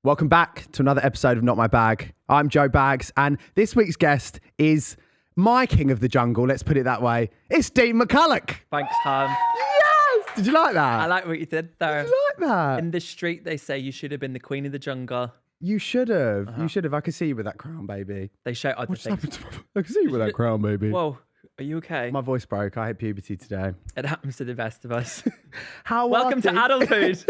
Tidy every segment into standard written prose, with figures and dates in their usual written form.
Welcome back to another episode of Not My Bag. I'm Joe Baggs, and this week's guest is my king of the jungle, let's put it that way. It's Dean McCullough. Thanks, Han. Yes! Did you like that? I like what you did there. Did you like that? In the street, they say you should have been the queen of the jungle. You should have. You should have. I could see you with that crown, baby. They shout out the What's things. happened to I can see you with that crown, baby. Whoa, are you okay? My voice broke. I hit puberty today. It happens to the best of us. How Welcome to adulthood.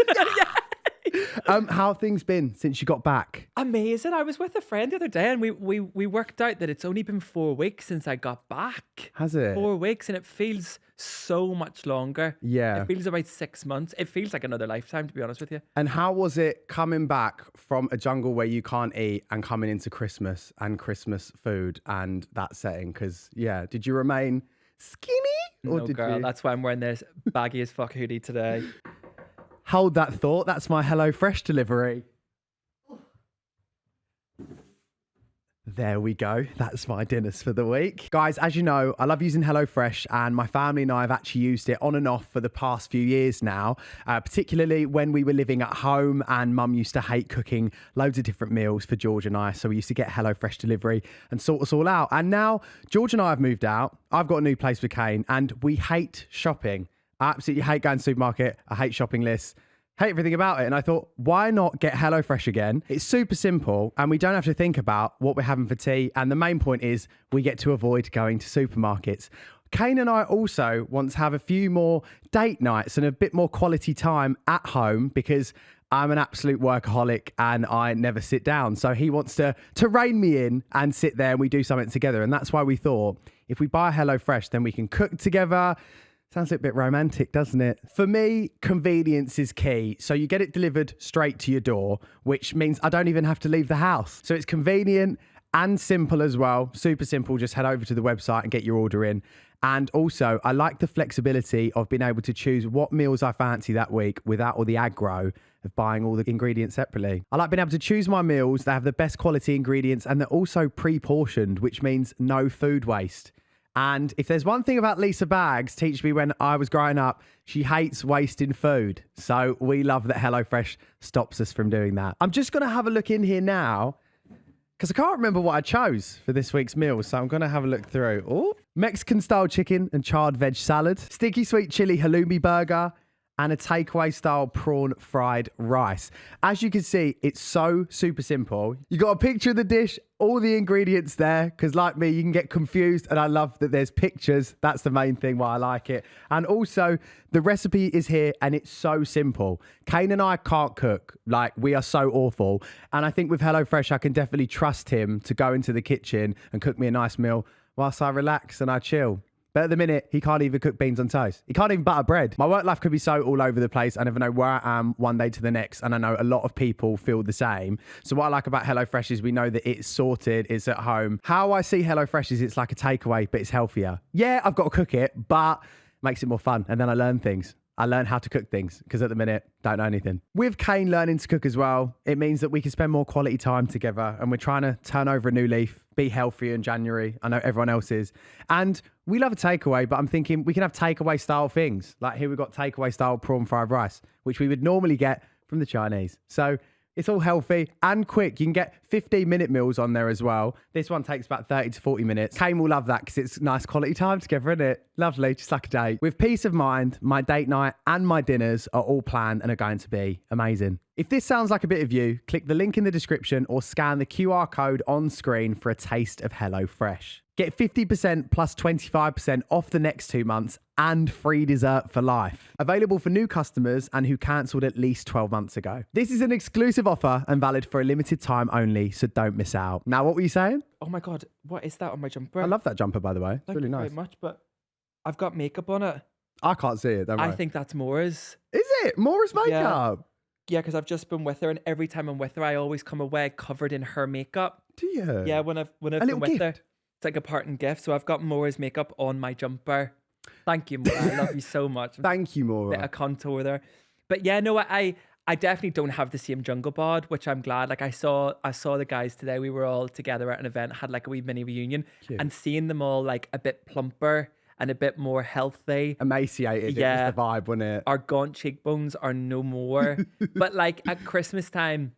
How have things been since you got back? Amazing. I was with a friend the other day and we worked out that it's only been 4 weeks since I got back. Has it? 4 weeks, and it feels so much longer. Yeah. It feels about 6 months. It feels like another lifetime, to be honest with you. And how was it coming back from a jungle where you can't eat and coming into Christmas and Christmas food and that setting? Because, yeah, did you remain skinny? Or No, did girl, you? that's why I'm wearing this baggy as fuck hoodie today. Hold that thought. That's my HelloFresh delivery. There we go. That's my dinners for the week. Guys, as you know, I love using HelloFresh, and my family and I have actually used it on and off for the past few years now, particularly when we were living at home and Mum used to hate cooking loads of different meals for George and I. So we used to get HelloFresh delivery and sort us all out. And now George and I have moved out. I've got a new place with Kane, and we hate shopping. I absolutely hate going to the supermarket. I hate shopping lists. Hate everything about it. And I thought, why not get HelloFresh again? It's super simple and we don't have to think about what we're having for tea. And the main point is we get to avoid going to supermarkets. Kane and I also want to have a few more date nights and a bit more quality time at home because I'm an absolute workaholic and I never sit down. So he wants to rein me in and sit there and we do something together. And that's why we thought if we buy HelloFresh, then we can cook together. Sounds a bit romantic, doesn't it? For me, convenience is key. So you get it delivered straight to your door, which means I don't even have to leave the house. So it's convenient and simple as well. Super simple. Just head over to the website and get your order in. And also, I like the flexibility of being able to choose what meals I fancy that week without all the aggro of buying all the ingredients separately. I like being able to choose my meals that have the best quality ingredients and they're also pre-portioned, which means no food waste. And if there's one thing about Lisa Baggs teach me when I was growing up, she hates wasting food. So we love that HelloFresh stops us from doing that. I'm just going to have a look in here now because I can't remember what I chose for this week's meal. So I'm going to have a look through. Oh, Mexican style chicken and charred veg salad, sticky sweet chili halloumi burger, and a takeaway style prawn fried rice. As you can see, it's so super simple. You got a picture of the dish, all the ingredients there, because like me, you can get confused, and I love that there's pictures. That's the main thing why I like it. And also, the recipe is here, and it's so simple. Kane and I can't cook. Like, we are so awful. And I think with HelloFresh, I can definitely trust him to go into the kitchen and cook me a nice meal whilst I relax and I chill. But at the minute, he can't even cook beans on toast. He can't even butter bread. My work life could be so all over the place. I never know where I am one day to the next. And I know a lot of people feel the same. So what I like about HelloFresh is we know that it's sorted, it's at home. How I see HelloFresh is it's like a takeaway, but it's healthier. Yeah, I've got to cook it, but it makes it more fun. And then I learn things. I learn how to cook things because at the minute, don't know anything. With Kane learning to cook as well, it means that we can spend more quality time together and we're trying to turn over a new leaf, be healthier in January. I know everyone else is. And we love a takeaway, but I'm thinking we can have takeaway style things. Like here we've got takeaway style prawn fried rice, which we would normally get from the Chinese. So it's all healthy and quick. You can get 15-minute meals on there as well. This one takes about 30 to 40 minutes. Kane will love that because it's nice quality time together, isn't it? Lovely, just like a date. With peace of mind, my date night and my dinners are all planned and are going to be amazing. If this sounds like a bit of you, click the link in the description or scan the QR code on screen for a taste of HelloFresh. Get 50% plus 25% off the next 2 months and free dessert for life. Available for new customers and who cancelled at least 12 months ago. This is an exclusive offer and valid for a limited time only, so don't miss out. Now, what were you saying? Oh my God, what is that on my jumper? I love that jumper, by the way. It's Thank really you nice. very much, but I've got makeup on it. I can't see it, don't worry. I think that's Maura's. Is it? Maura's makeup? Yeah, because I've just been with her, and every time I'm with her, I always come away covered in her makeup. Do you? Yeah, when I've been with her, it's like a parting gift. So I've got Maura's makeup on my jumper. Thank you, Maura. I love you so much. Thank you, Maura. Bit of contour there, but yeah, no, I definitely don't have the same jungle bod, which I'm glad. Like I saw the guys today. We were all together at an event, had like a wee mini reunion, and seeing them all like a bit plumper and a bit more healthy. Emaciated. Yeah. It was the vibe, wasn't it? Our gaunt cheekbones are no more. But like at Christmas time,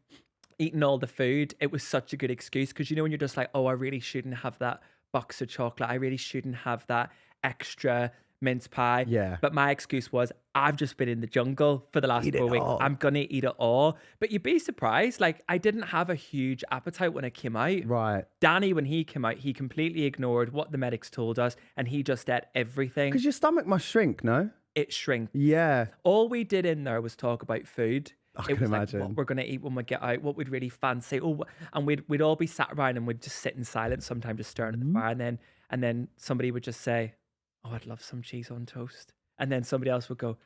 eating all the food, it was such a good excuse because, when you're just like, oh, I really shouldn't have that box of chocolate. I really shouldn't have that extra mince pie. Yeah. But my excuse was, I've just been in the jungle for the last 4 weeks. I'm going to eat it all. But you'd be surprised. Like, I didn't have a huge appetite when I came out. Right. Danny, when he came out, he completely ignored what the medics told us and he just ate everything. Because your stomach must shrink, no? It shrinks. Yeah. All we did in there was talk about food. I It can was imagine. like what we're going to eat when we get out, what we'd really fancy. Oh, and we'd all be sat around and we'd just sit in silence, sometimes just staring at the fire. And then somebody would just say, oh, I'd love some cheese on toast. And then somebody else would go,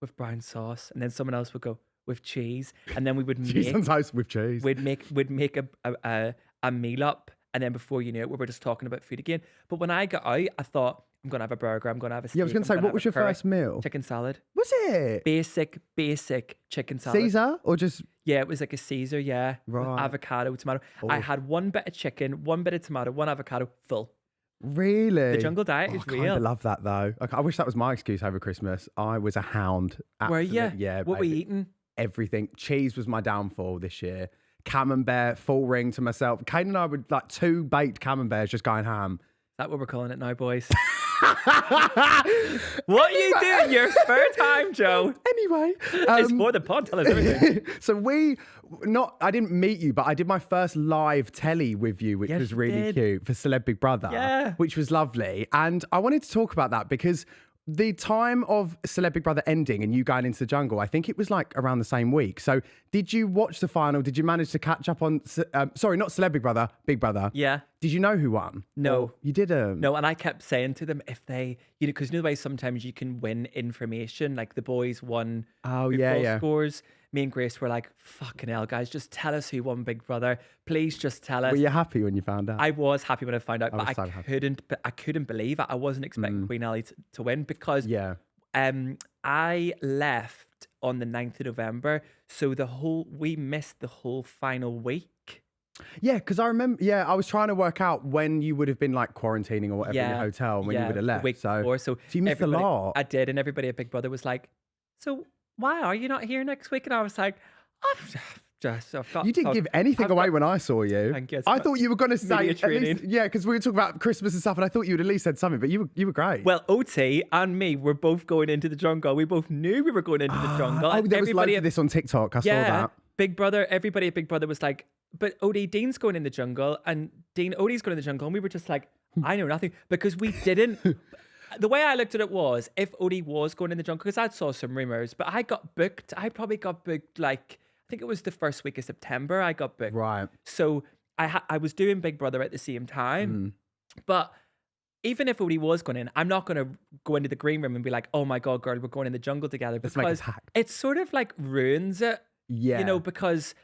with brown sauce. And then someone else would go, with cheese. And then we would Cheese on toast with cheese. We'd make a meal up. And then before you knew it, we were just talking about food again. But when I got out, I thought, I'm going to have a burger. I'm going to have a steak. Yeah, I was going to say, what was your first meal? Chicken salad. Was it? Basic chicken salad. Caesar or just... Yeah, it was like a Caesar, yeah. Right. With avocado, tomato. I had one bit of chicken, one bit of tomato, one avocado, full. Really? The jungle diet is I real. kind of love that though. I wish that was my excuse over Christmas. I was a hound. Were you? Yeah. What were you baby. eating? Everything. Cheese was my downfall this year. Camembert, full ring to myself. Kane and I would like 2 baked camemberts just going ham. Is that what we're calling it now, boys? What are you doing in your spare time, Joe? Anyway. It's more than pod, tell us everything. So I didn't meet you, but I did my first live telly with you, which Yes, was you really did. cute for Celeb Big Brother, Yeah. which was lovely. And I wanted to talk about that because the time of Celeb Big Brother ending and you going into the jungle, I think it was like around the same week. So did you watch the final? Did you manage to catch up on, sorry, not Celeb Big Brother, Big Brother. Yeah. Did you know who won? No. Or you didn't? No, and I kept saying to them, if they, because the way sometimes you can win information, like the boys won Oh, Big yeah, Ball yeah. scores. Me and Grace were like, fucking hell, guys, just tell us who won Big Brother. Please just tell us. Were you happy when you found out? I was happy when I found out, was but so happy. I couldn't believe it. I wasn't expecting Queen Ali to win because Yeah. I left on the 9th of November. So we missed the whole final week. Yeah, because I remember, I was trying to work out when you would have been like quarantining or whatever in your hotel and when you would have the left. week before. So you missed a everybody- lot. I did, and everybody at Big Brother was like, "So why are you not here next week?" And I was like, I've got. You didn't give anything I've away got- when I saw you. Thank you. I thought you were going to say, Media at least, training. yeah, because we were talking about Christmas and stuff, and I thought you would at least said something. But you were great. Well, OT and me were both going into the jungle. We both knew we were going into the jungle. Oh, and there was loads everybody of this on TikTok. I saw that. Big Brother, everybody at Big Brother was like, but Odie, Dean's going in the jungle, and Odie's going in the jungle, and we were just like, I know nothing, because we didn't. The way I looked at it was, if Odie was going in the jungle, because I saw some rumors, but I got booked. I probably got booked like, I think it was the first week of September I got booked. Right. So I was doing Big Brother at the same time, but even if Odie was going in, I'm not going to go into the green room and be like, oh my God, girl, we're going in the jungle together, Let's make because this hack. it sort of like ruins it. Yeah. You know, because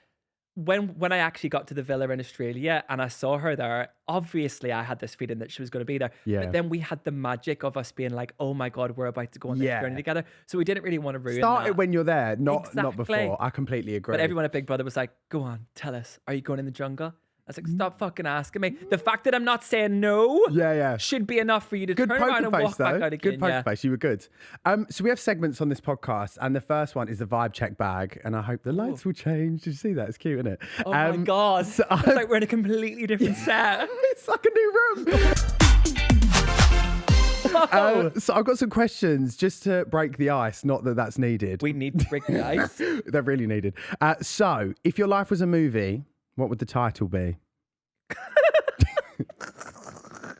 when I actually got to the villa in Australia and I saw her there, obviously I had this feeling that she was going to be there. Yeah. But then we had the magic of us being like, oh my God, we're about to go on this journey together. So we didn't really want to ruin Start that. it when you're there, not Exactly. before. I completely agree. But everyone at Big Brother was like, go on, tell us, are you going in the jungle? I was like, stop fucking asking me. The fact that I'm not saying no Yeah. should be enough for you to Good turn around poker and face, walk back though. out again. Good poker face. You were good. So we have segments on this podcast, and the first one is the vibe check bag, and I hope the lights will change. Did you see that? It's cute, isn't it? Oh my God. so it's like we're in a completely different set. It's like a new room. So I've got some questions just to break the ice. Not that that's needed. We need to break the ice. They're really needed. So if your life was a movie, what would the title be?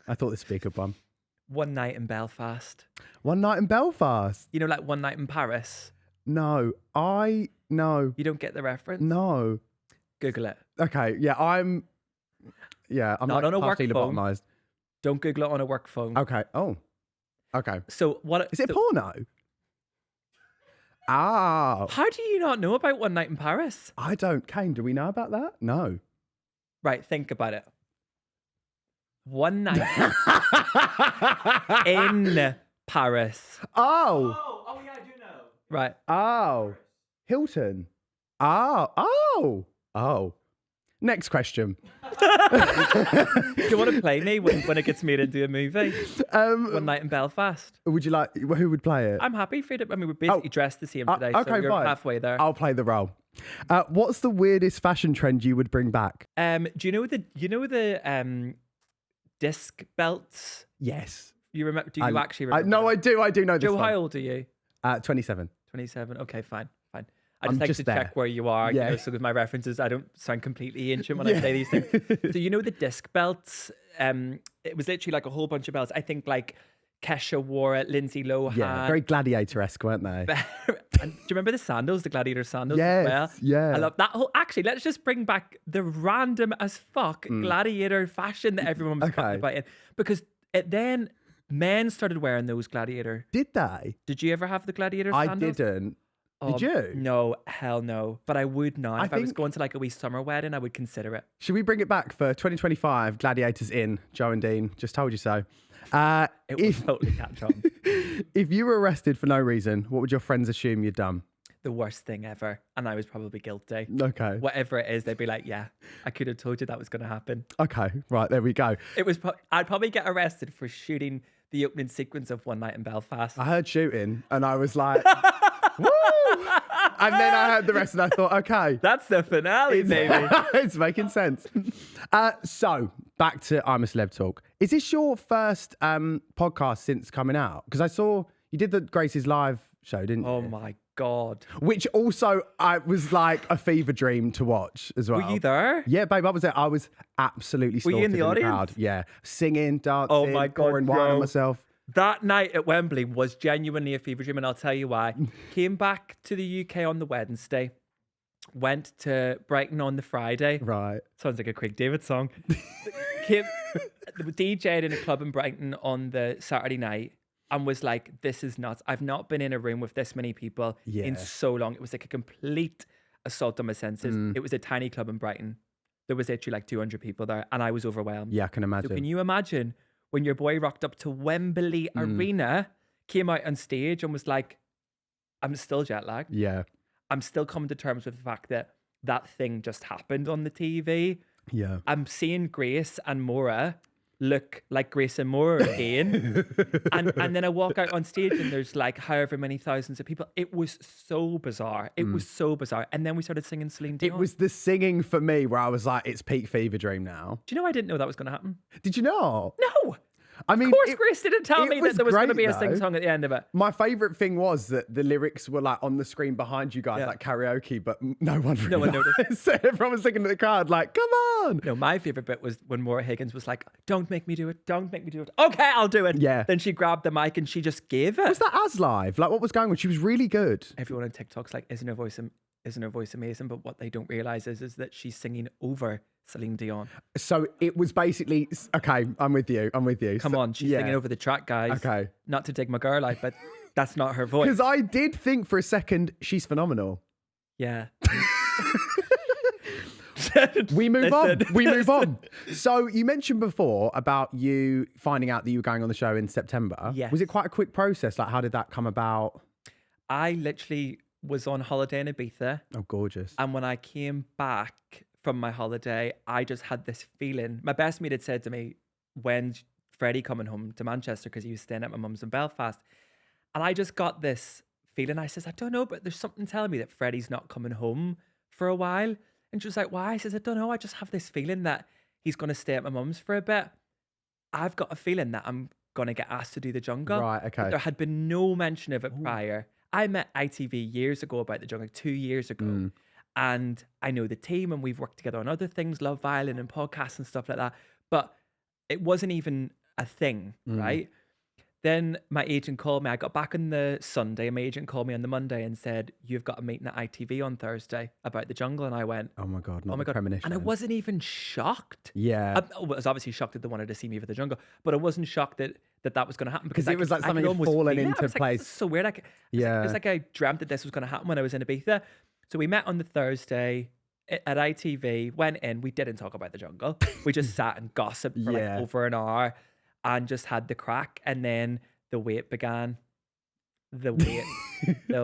I thought this would be a good one. One Night in Belfast. One Night in Belfast. You know, like One Night in Paris. No. No. You don't get the reference? No. Google it. Okay. Yeah, I'm Not like on a work partially phone. lobotomized. Don't Google it on a work phone. Okay. Oh. Okay. So what Is it so, porno? Ah. How do you not know about One Night in Paris? I don't. Kane, do we know about that? No. Right, think about it. One night in Paris. Oh. Oh yeah, I do know. Right. Oh. Hilton. Oh. Next question. Do you want to play me when it gets made into a movie? One Night in Belfast. Would you like? Who would play it? I'm happy for it. I mean, we're basically dressed the same today, okay, so you're fine. halfway there. I'll play the role. What's the weirdest fashion trend you would bring back? Do you know the disc belts? Yes. You remember? Do you actually remember? No, I do. I do know this Joe, one. how old are you? 27. 27. Okay, fine. I I'm just like just to there. check where you are, Yeah. you know, so with my references, I don't sound completely ancient when I say these things. So you know the disc belts? It was literally like a whole bunch of belts. I think like Kesha wore it, Lindsay Lohan. Yeah, very gladiator-esque, weren't they? And do you remember the sandals, the gladiator sandals Yes, as well? yeah. I love that whole. Actually, let's just bring back the random as fuck gladiator fashion that everyone was talking about it, because then men started wearing those gladiator. Did they? Did you ever have the gladiator I sandals? didn't. Did you? No, hell no. But I would not. If I was think- going to like a wee summer wedding, I would consider it. Should we bring it back for 2025? Gladiators in. Joe and Dean. Just told you so. It would totally catch on. If you were arrested for no reason, what would your friends assume you'd done? The worst thing ever. And I was probably guilty. Okay. Whatever it is, they'd be like, yeah, I could have told you that was going to happen. Okay. Right. There we go. I'd probably get arrested for shooting the opening sequence of One Night in Belfast. I heard shooting and I was like, woo! And then I heard the rest and I thought, okay. That's the finale, baby. It's making sense. So back to I'm a Celeb talk. Is this your first podcast since coming out? Because I saw you did the Grace's live show, didn't you? Oh my God. Which also I was like a fever dream to watch as well. Were you there? Yeah, babe, I was there. I was absolutely slaughtered you in the audience? crowd. Yeah, singing, dancing, Oh my God, pouring wine bro. on myself. That night at Wembley was genuinely a fever dream, and I'll tell you why. Came back to the UK on the Wednesday, went to Brighton on the Friday. Right. Sounds like a Craig David song. Came, DJ'd in a club in Brighton on the Saturday night and was like, this is nuts. I've not been in a room with this many people in so long. It was like a complete assault on my senses. It was a tiny club in Brighton. There was literally like 200 people there, and I was overwhelmed. Yeah, I can imagine. So can you imagine when your boy rocked up to Wembley Arena, came out on stage and was like, I'm still jet lagged. Yeah. I'm still coming to terms with the fact that that thing just happened on the TV. Yeah. I'm seeing Grace and Maura look like Grace and Maura again. and then I walk out on stage and there's like however many thousands of people. It was so bizarre. It was so bizarre. And then we started singing Celine Dion. It was the singing for me where I was like, it's peak fever dream now. Do you know I didn't know that was going to happen? Did you not? No. I mean, Of course, Grace didn't tell it me was that there was going to great, be a though. sing song at the end of it. My favourite thing was that the lyrics were like on the screen behind you guys, Yeah. like karaoke, but no one No one realised. noticed. So everyone was singing to the crowd, like, come on. No, my favorite bit was when Maura Higgins was like, don't make me do it. Don't make me do it. Okay, I'll do it. Yeah. Then she grabbed the mic and she just gave it. Was that as live? Like, what was going on? She was really good. Everyone on TikTok's like, isn't her voice amazing? But what they don't realize is that she's singing over Celine Dion. So it was basically, okay, I'm with you. Come on, she's singing over the track, guys. Okay. Not to dig my girl out, but that's not her voice. Because I did think for a second, she's phenomenal. Yeah. We move on. Listen. We move on. So you mentioned before about you finding out that you were going on the show in September. Yes. Was it quite a quick process? Like, how did that come about? I literally was on holiday in Ibiza. Oh, gorgeous. And when I came back from my holiday, I just had this feeling. My best mate had said to me, when's Freddie coming home to Manchester? Because he was staying at my mum's in Belfast. And I just got this feeling. I says, I don't know, but there's something telling me that Freddie's not coming home for a while. And she was like, why? I says, I don't know. I just have this feeling that he's going to stay at my mum's for a bit. I've got a feeling that I'm going to get asked to do the jungle. Right, okay. But there had been no mention of it prior. I met ITV years ago about the jungle, 2 years ago. And I know the team and we've worked together on other things, Love Island and podcasts and stuff like that. But it wasn't even a thing, right? Then my agent called me. I got back on the Sunday and my agent called me on the Monday and said, you've got a meeting at ITV on Thursday about the jungle. And I went, Oh my God, not oh my the God. premonition. And I wasn't even shocked. Yeah. I was obviously shocked that they wanted to see me for the jungle, but I wasn't shocked that that was going to happen because it was like I something could had almost fallen feel it. into I was like, place. this is so weird. Yeah. It's like I dreamt that this was going to happen when I was in Ibiza. So we met on the Thursday at ITV, went in. We didn't talk about the jungle. We just sat and gossiped for Yeah. like over an hour and just had the crack. And then the wait began. The wait.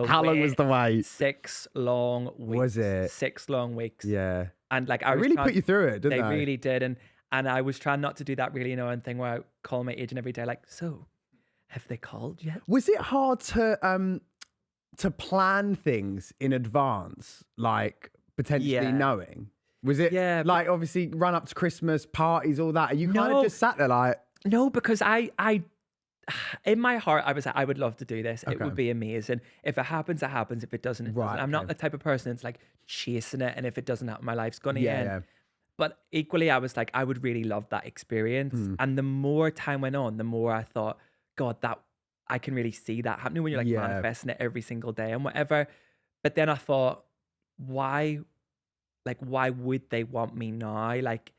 How long was the wait? 6 long weeks. Was it? 6 long weeks. Yeah. And like I really put you through it, didn't they? They really did. And I was trying not to do that really annoying thing where I call my agent every day, like, so have they called yet? Was it hard to plan things in advance, like potentially knowing? Was it like obviously run up to Christmas, parties, all that? And you kind of just sat there like... No, because I in my heart, I was like, I would love to do this. It would be amazing. If it happens, it happens. If it doesn't, it doesn't. I'm not the type of person that's like chasing it. And if it doesn't happen, my life's going to end. Yeah. But equally, I was like, I would really love that experience. And the more time went on, the more I thought, God, that I can really see that happening when you're like manifesting it every single day and whatever. But then I thought, why would they want me now? Like,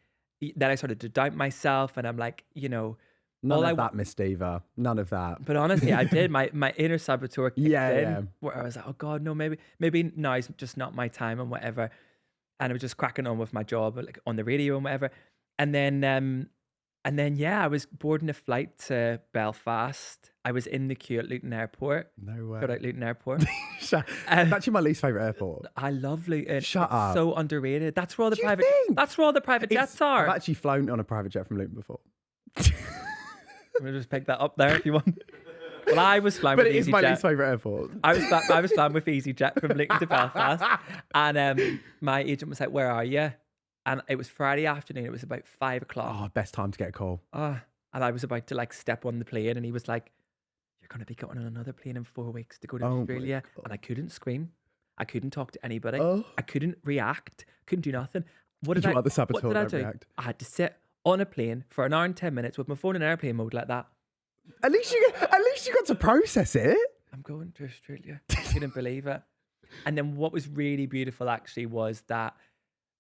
then I started to doubt myself, and I'm like, you know, none of that, Miss Diva. None of that. But honestly, I did. My inner saboteur kicked in, where I was like, oh God, no, maybe now is just not my time and whatever. And I was just cracking on with my job, like on the radio and whatever. And then I was boarding a flight to Belfast. I was in the queue at Luton Airport. No way. Shout out Luton Airport. It's actually my least favourite airport. I love Luton. Shut up. So underrated. That's where all the private jets are. I've actually flown on a private jet from Luton before. I'm gonna just pick that up there if you want. Well, I was flying with EasyJet. But it is my least favourite airport. I was flying with EasyJet from Luton to Belfast, and my agent was like, "Where are you?" And it was Friday afternoon. It was about 5 o'clock. Oh, best time to get a call. And I was about to like step on the plane, and he was like, "You're going to be going on another plane in 4 weeks to go to Australia." And I couldn't scream. I couldn't talk to anybody. I couldn't react. Couldn't do nothing. What did I do? React. I had to sit on a plane for an hour and 10 minutes with my phone in airplane mode like that. At least you got to process it. I'm going to Australia. I couldn't believe it. And then what was really beautiful actually was that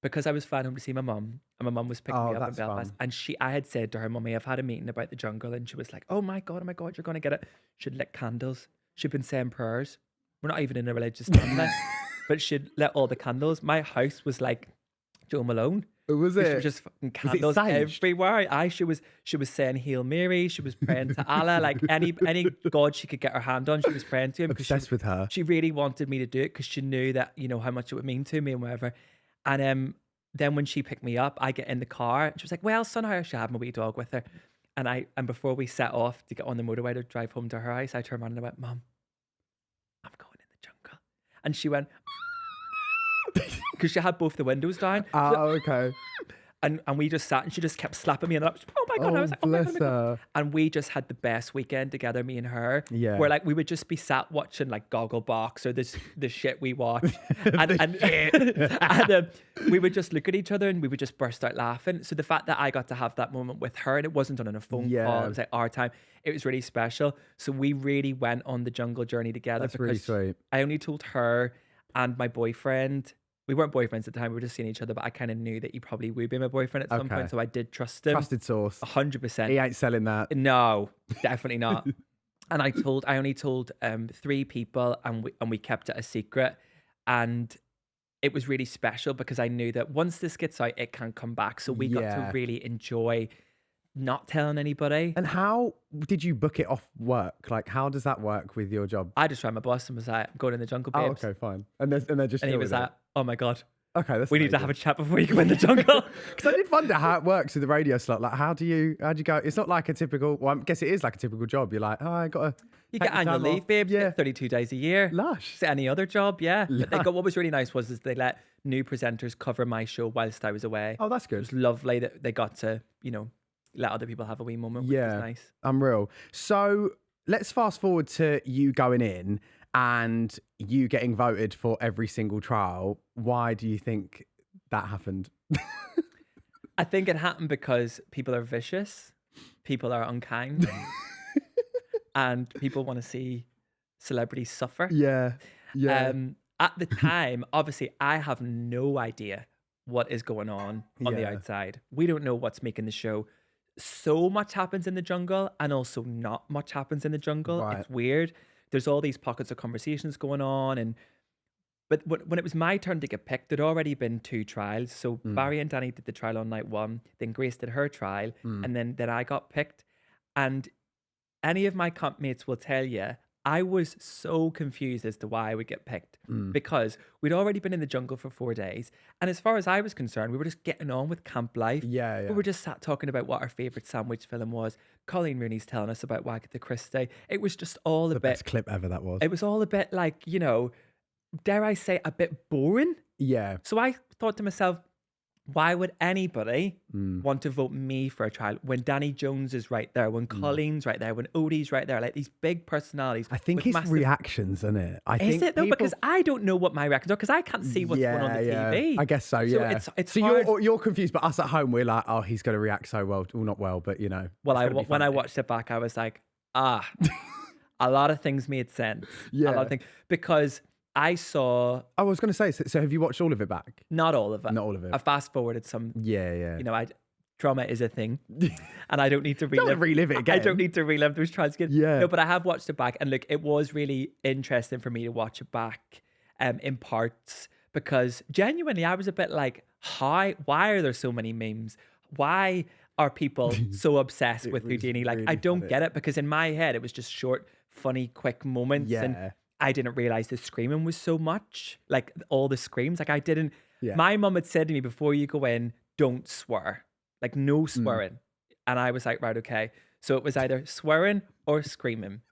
because I was flying home to see my mum, and my mum was picking me up in Belfast, and I had said to her, "Mummy, I've had a meeting about the jungle," and she was like, "Oh my God, you're going to get it." She'd lit candles. She'd been saying prayers. We're not even in a religious family, but she'd lit all the candles. My house was like Joe Malone. Was it? She was just fucking candles everywhere. She was saying Hail Mary. She was praying to Allah, like any God she could get her hand on. She was praying to him. Obsessed with her. She really wanted me to do it because she knew that, you know, how much it would mean to me and whatever. And then when she picked me up, I get in the car and she was like, "Well, son, how should I have my wee dog with her?" And before we set off to get on the motorway to drive home to her house, I turned around and I went, "Mum, I'm going in the jungle." And she went, because she had both the windows down. Okay. And we just sat and she just kept slapping me in the lap. Oh my God. I was like, oh my God. And we just had the best weekend together, me and her. Yeah. Where like we would just be sat watching like Gogglebox or the shit we watch. and we would just look at each other and we would just burst out laughing. So the fact that I got to have that moment with her and it wasn't on a phone call, it was like our time. It was really special. So we really went on the jungle journey together. That's really sweet. I only told her and my boyfriend. We weren't boyfriends at the time. We were just seeing each other, but I kind of knew that he probably would be my boyfriend at some point. So I did trust him. Trusted source. 100%. He ain't selling that. No, definitely not. And I only told 3 people, and we kept it a secret. And it was really special because I knew that once this gets out, it can come back. So we got to really enjoy not telling anybody. And how did you book it off work? Like, how does that work with your job? I just rang my boss and was like, "I'm going in the jungle, babes." Oh, okay, fine. And they're just. And he was like, "Oh my God. Okay, we need to have a chat before you go in the jungle." Because I did wonder how it works with the radio slot. Like, how do you go? It's not like a typical. Well, I guess it is like a typical job. You're like, "Oh, I got to." You get annual leave, babe. You get 32 days a year. Lush. Just any other job, yeah. But they got, what was really nice was they let new presenters cover my show whilst I was away. Oh, that's good. It was lovely that they got to, you know, let other people have a wee moment, which was nice. Unreal. So let's fast forward to you going in and you getting voted for every single trial. Why do you think that happened? I think it happened because people are vicious, people are unkind, and people want to see celebrities suffer. Yeah. At the time, obviously, I have no idea what is going on the outside. We don't know what's making the show. So much happens in the jungle and also not much happens in the jungle. Right. It's weird. There's all these pockets of conversations going on. But when it was my turn to get picked, there'd already been 2 trials. So Barry and Danny did the trial on night 1. Then Grace did her trial. And then I got picked. And any of my comp mates will tell you, I was so confused as to why I would get picked because we'd already been in the jungle for 4 days. And as far as I was concerned, we were just getting on with camp life. Yeah. We were just sat talking about what our favourite sandwich film was. Colleen Rooney's telling us about Wagatha Christie. It was just all a The bit. best clip ever that was. It was all a bit like, dare I say, a bit boring. Yeah. So I thought to myself, why would anybody want to vote me for a trial when Danny Jones is right there, when Colleen's right there, when Odie's right there, like these big personalities? I think it's reactions, isn't it? Is it though? Because I don't know what my reactions are because I can't see what's going on the TV. I guess so, yeah. So it's so hard. you're confused, but us at home, we're like, oh, he's going to react so well. Well, not well, but Well, when I watched it back, I was like, a lot of things made sense. Yeah. A lot of things. Because I saw... I was going to say, so have you watched all of it back? Not all of it. Not all of it. I fast forwarded some... Yeah. Trauma is a thing. And I don't need to relive it again. I don't need to relive those trials again. Yeah. No, but I have watched it back. And look, it was really interesting for me to watch it back in parts. Because genuinely, I was a bit like, why are there so many memes? Why are people so obsessed with Houdini? Like, I don't get it. Because in my head, it was just short, funny, quick moments. Yeah. And I didn't realize the screaming was so much, like all the screams. Like I didn't, Yeah. my mum had said to me before you go in, don't swear, like no swearing. And I was like, right, okay. So it was either swearing or screaming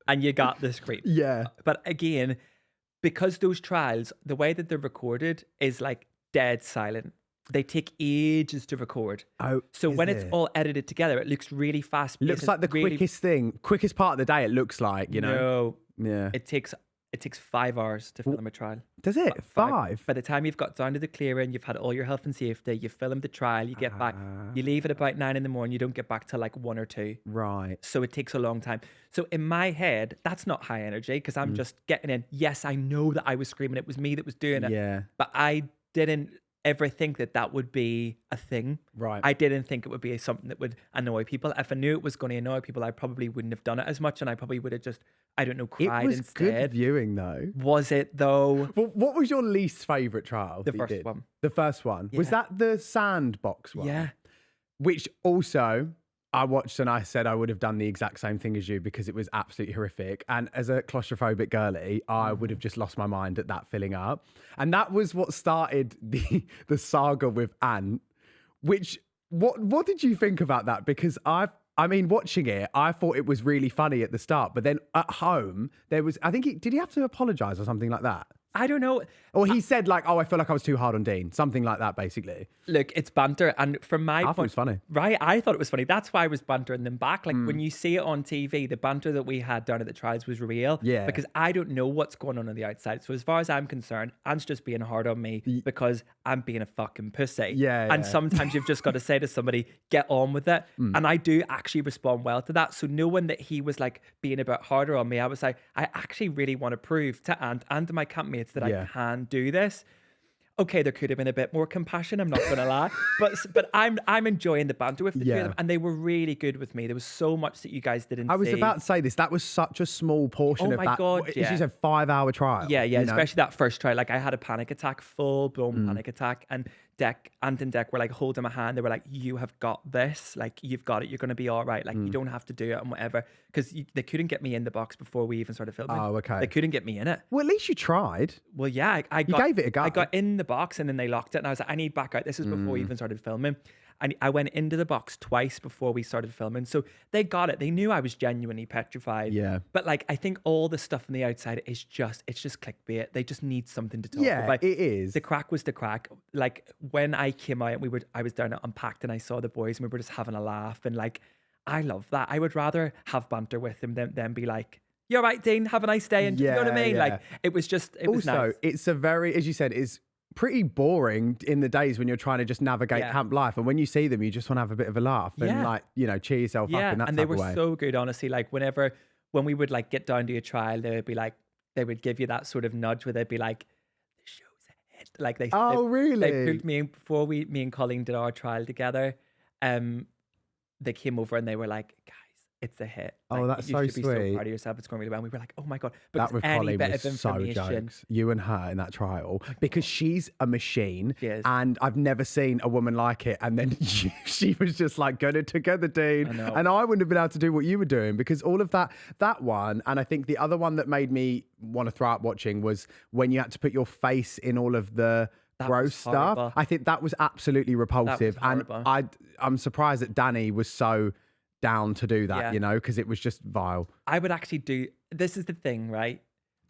and you got the scream. Yeah. But again, because those trials, the way that they're recorded is like dead silent. They take ages to record. Oh, so when it's all edited together, it looks really fast. It looks like the quickest part of the day. It looks like, No. Yeah. It takes 5 hours to film a trial. Does it? 5? By the time you've got down to the clearing, you've had all your health and safety, you filmed the trial, you get back, you leave at about 9 a.m, you don't get back till like 1 or 2. Right. So it takes a long time. So in my head, that's not high energy because I'm just getting in. Yes, I know that I was screaming. It was me that was doing it. Yeah. But I didn't ever think that would be a thing. Right. I didn't think it would be something that would annoy people. If I knew it was going to annoy people, I probably wouldn't have done it as much and I probably would have just, I don't know, cried it was instead. Good viewing though. Was it though? Well, what was your least favourite trial? The first one. The first one. Yeah. Was that the sandbox one? Yeah. Which also I watched and I said I would have done the exact same thing as you because it was absolutely horrific. And as a claustrophobic girly, I would have just lost my mind at that filling up. And that was what started the saga with Ant, which, what did you think about that? Because I mean, watching it, I thought it was really funny at the start, but then at home, there was, I think, did he have to apologise or something like that? I don't know. Or he said like, oh, I feel like I was too hard on Dean. Something like that, basically. Look, it's banter. And from my point... I thought it was funny. Right, I thought it was funny. That's why I was bantering them back. Like when you see it on TV, the banter that we had down at the trials was real. Yeah. Because I don't know what's going on the outside. So as far as I'm concerned, Ant's just being hard on me because I'm being a fucking pussy. Yeah. And sometimes you've just got to say to somebody, get on with it. And I do actually respond well to that. So knowing that he was like being a bit harder on me, I was like, I actually really want to prove to Ant and to my campmates that I can do this. Okay, there could have been a bit more compassion, I'm not going to lie, but I'm enjoying the banter with the two of them, and they were really good with me. There was so much that you guys didn't see. I was about to say this. That was such a small portion of that. Oh my God, yeah. She said 5-hour trial. Yeah, especially that first trial. Like I had a panic attack, full-blown panic attack, and Ant and Dec were like holding my hand. They were like, you have got this. Like, you've got it. You're going to be all right. Like, you don't have to do it and whatever. Because they couldn't get me in the box before we even started filming. Oh, okay. They couldn't get me in it. Well, at least you tried. Well, yeah. You gave it a go. I got in the box and then they locked it. And I was like, I need back out. This is before we even started filming. And I went into the box twice before we started filming. So they got it. They knew I was genuinely petrified. Yeah. But like, I think all the stuff on the outside is just clickbait. They just need something to talk about. Yeah, it is. The crack was the crack. Like when I came out, I was down at Unpacked and I saw the boys and we were just having a laugh. And like, I love that. I would rather have banter with them than be like, you're right, Dean, have a nice day. And you know what I mean? Like, it was just, it was nice. It's a very, as you said, it's pretty boring in the days when you're trying to just navigate camp life, and when you see them you just want to have a bit of a laugh and like, you know, cheer yourself up in that and type they were of way. so good, honestly. Like when we would like get down to a trial, they would be like, they would give you that sort of nudge where they'd be like, the show's ahead. Like they really they pulled me in before me and Colleen did our trial together. They came over and they were like, guys, it's a hit. Oh, Like, that's you so should be so sweet. proud of yourself. It's going really well. And we were like, oh my God. That Because with any Holly bit was of so information. jokes. You and her in that trial, because she's a machine, She is. and I've never seen a woman like it. And then she was just like, "Get it together, dude." I know. And I wouldn't have been able to do what you were doing, because all of that one, and I think the other one that made me want to throw up watching was when you had to put your face in all of the That gross was stuff. horrible. I think that was absolutely repulsive, and horrible. I'm surprised that Danny was so down to do that, Yeah. you know, because it was just vile. I would actually do, this is the thing, right?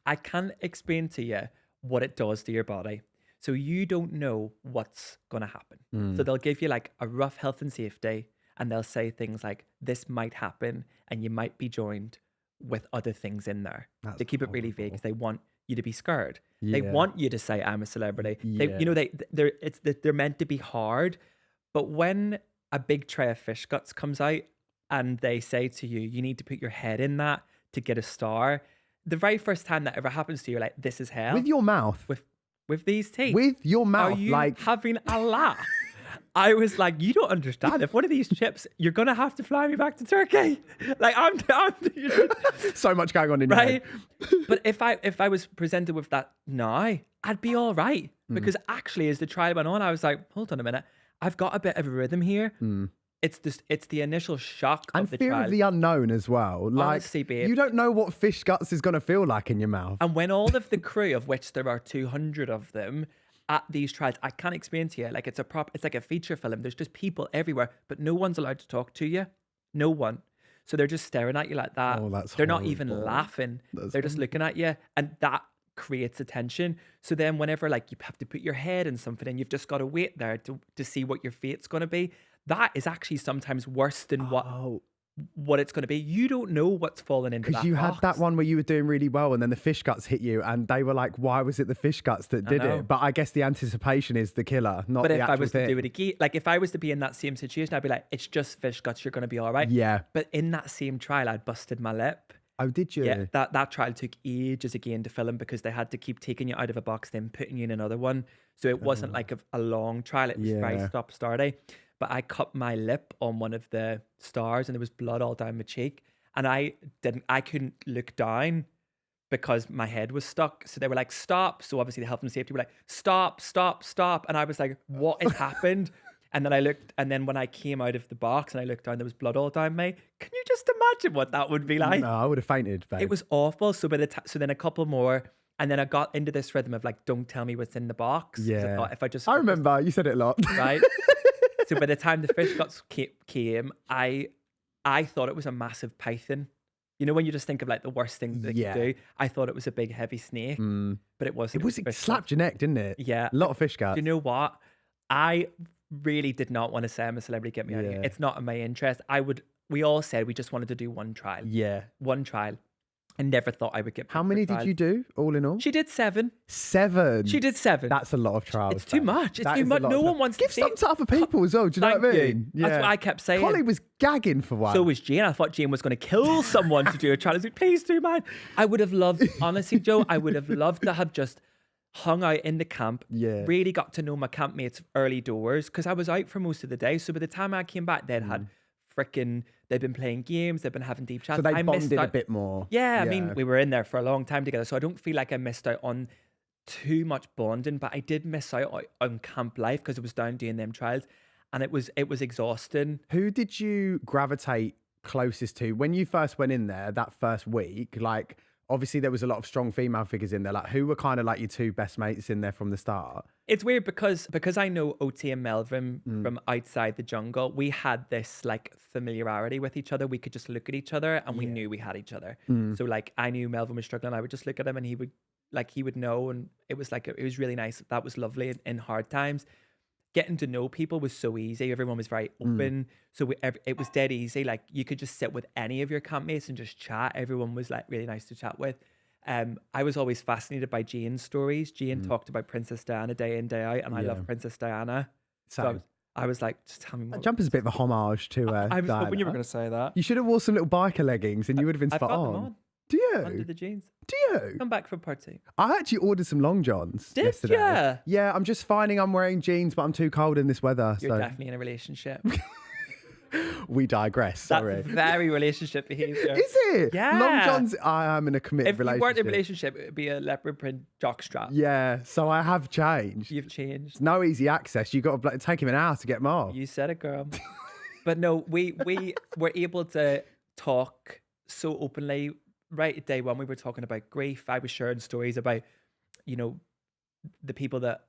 I can't explain to you what it does to your body. So you don't know what's going to happen. So they'll give you like a rough health and safety, and they'll say things like, this might happen, and you might be joined with other things in there. That's They keep it really vague because they want you to be scared. They Yeah. want you to say, I'm a celebrity. They, Yeah. you know, they're meant to be hard. But when a big tray of fish guts comes out and they say to you, you need to put your head in that to get a star, the very first time that ever happens to you, you're like, this is hell. With your mouth. With these teeth. With your mouth. Are you like, having a laugh? I was like, you don't understand. If one of these chips, you're gonna have to fly me back to Turkey. Like I'm so much going on in your right. head. But if I was presented with that now, I'd be all right, because actually, as the trial went on, I was like, hold on a minute, I've got a bit of a rhythm here. It's the initial shock And of the fear trial. of the unknown as well. Like, Honestly, babe. you don't know what fish guts is going to feel like in your mouth. And when all of the crew, of which there are 200 of them, at these trials, I can't explain to you. Like it's like a feature film. There's just people everywhere, but no one's allowed to talk to you. No one. So they're just staring at you like that. Oh, that's they're not even horrible. laughing. That's They're just looking at you, and that creates attention. So then whenever like you have to put your head in something and you've just got to wait there to see what your fate's going to be, that is actually sometimes worse than what it's going to be. You don't know what's falling into that Because you had box. that one where you were doing really well, and then the fish guts hit you, and they were like, why was it the fish guts that did know. it? But I guess the anticipation is the killer, not But the if actual I was thing. to do it again, like if I was to be in that same situation, I'd be like, it's just fish guts, you're going to be all right. Yeah. But in that same trial, I'd busted my lip. Oh, did you? Yeah, that trial took ages again to film, because they had to keep taking you out of a box, then putting you in another one. So it wasn't like a long trial. It was very Yeah. stop-starty. But I cut my lip on one of the stars, and there was blood all down my cheek. And I couldn't look down because my head was stuck. So they were like, stop. So obviously the health and safety were like, stop, stop, stop. And I was like, what has happened? And then I looked, and then when I came out of the box and I looked down, there was blood all down me. Can you just imagine what that would be like? No, I would have fainted, babe. It was awful. So so then a couple more, and then I got into this rhythm of like, don't tell me what's in the box. 'Cause Yeah. I thought if I just I remember you said it a lot. right. So by the time the fish guts came, I thought it was a massive python. You know, when you just think of like the worst thing that Yeah. you do, I thought it was a big heavy snake, but it wasn't. It was fish guts. slapped your neck, didn't it? Yeah. A lot of fish guts. Do you know what? I really did not want to say I'm a celebrity, get me out of here. Yeah. It's not in my interest. We all said we just wanted to do one trial. Yeah. One trial. I never thought I would get How picked for many did trials. you do, all in all? She did 7. 7. She did 7. That's a lot of trials. It's too babe. much. It's That too is a much. lot No of one trials. wants Give to see some to other people as well. Do you know Thank what I you. mean? That's what I kept saying. Holly was gagging for one. So was Jane. I thought Jane was going to kill someone to do a trial. I was like, please do mine. I would have loved, honestly, Joe, I would have loved to have just hung out in the camp. Yeah. Really got to know my campmates early doors, because I was out for most of the day. So by the time I came back, they'd been playing games, they'd been having deep chats. So they I missed bonded a out. bit more. Yeah, I mean, we were in there for a long time together, so I don't feel like I missed out on too much bonding, but I did miss out on camp life because it was down doing them trials, and it was exhausting. Who did you gravitate closest to when you first went in there that first week? Like, obviously there was a lot of strong female figures in there. Like, who were kind of like your two best mates in there from the start? It's weird because I know OT and Melvin from outside the jungle. We had this like familiarity with each other. We could just look at each other and we knew we had each other. So like I knew Melvin was struggling. I would just look at him and he would know. And it was really nice. That was lovely in hard times. Getting to know people was so easy. Everyone was very open. So it was dead easy. Like you could just sit with any of your campmates and just chat. Everyone was like really nice to chat with. I was always fascinated by Jane's stories. Jane talked about Princess Diana day in, day out, and I love Princess Diana. So I was like, just tell me more. That jumper's a bit of a homage to I was hoping Diana. you were going to say that. You should have wore some little biker leggings and you would have been I've spot got on. them on. Do you? Under the jeans. Do you? Come back from part 2. I actually ordered some long johns Did yesterday. ya? Yeah, I'm just finding I'm wearing jeans, but I'm too cold in this weather. You're so definitely in a relationship. We digress. Sorry. That's very relationship behavior. Is it? Yeah. Long John's. I am in a committed relationship. If you weren't in a relationship, it would be a leopard print jockstrap. Yeah. So I have changed. You've changed. No easy access. You got to take him an hour to get him off. You said it, girl. But no, we were able to talk so openly. Right at day one, we were talking about grief. I was sharing stories about, the people that,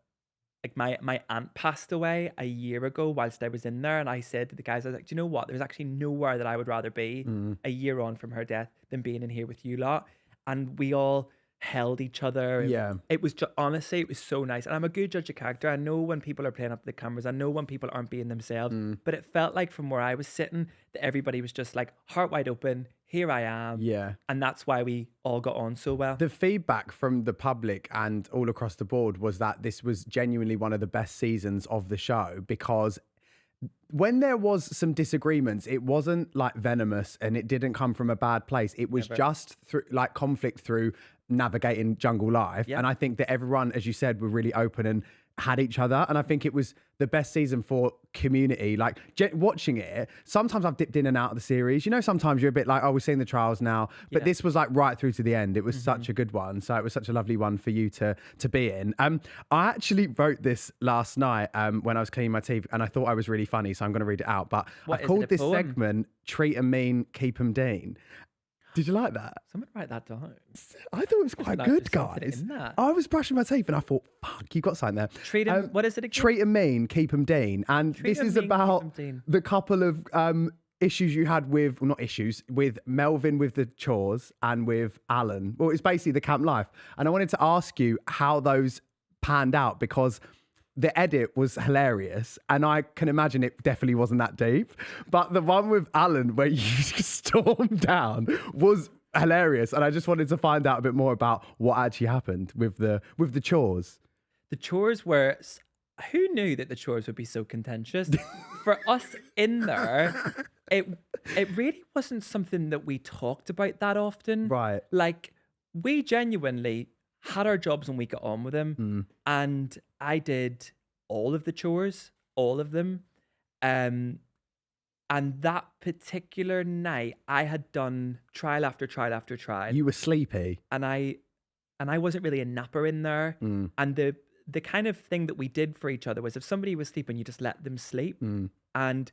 like my aunt passed away a year ago whilst I was in there. And I said to the guys, I was like, do you know what? There's actually nowhere that I would rather be a year on from her death than being in here with you lot. And we all held each other. Yeah. It was just, honestly, it was so nice. And I'm a good judge of character. I know when people are playing up the cameras. I know when people aren't being themselves. But it felt like from where I was sitting that everybody was just like heart wide open. Here I am. Yeah. And that's why we all got on so well. The feedback from the public and all across the board was that this was genuinely one of the best seasons of the show, because when there was some disagreements, it wasn't like venomous and it didn't come from a bad place. It was just through like conflict through navigating jungle life. Yeah. And I think that everyone, as you said, were really open and had each other. And I think it was the best season for community. Like watching it, sometimes I've dipped in and out of the series. Sometimes you're a bit like, oh, we're seeing the trials now. But this was like right through to the end. It was such a good one. So it was such a lovely one for you to be in. I actually wrote this last night when I was cleaning my teeth, and I thought I was really funny. So I'm going to read it out. But I've called this segment Treat 'em Mean, Keep 'em Dean. Did you like that? Someone write that down. I thought it was quite good, guys. I was brushing my teeth and I thought, fuck, you got something there. Treat 'em, what is it again? Treat 'em mean, keep 'em Dean. And this is about the couple of issues you had with, well, not issues, with Melvin with the chores and with Alan. Well, it's basically the camp life. And I wanted to ask you how those panned out, because the edit was hilarious, and I can imagine it definitely wasn't that deep. But the one with Alan where you stormed down was hilarious, and I just wanted to find out a bit more about what actually happened with the chores. The chores were. Who knew that the chores would be so contentious? For us in there, it really wasn't something that we talked about that often. Right. Like, we genuinely had our jobs and we got on with them. And I did all of the chores, all of them. And that particular night, I had done trial after trial after trial. You were sleepy. And I wasn't really a napper in there. And the kind of thing that we did for each other was if somebody was sleeping, you just let them sleep. And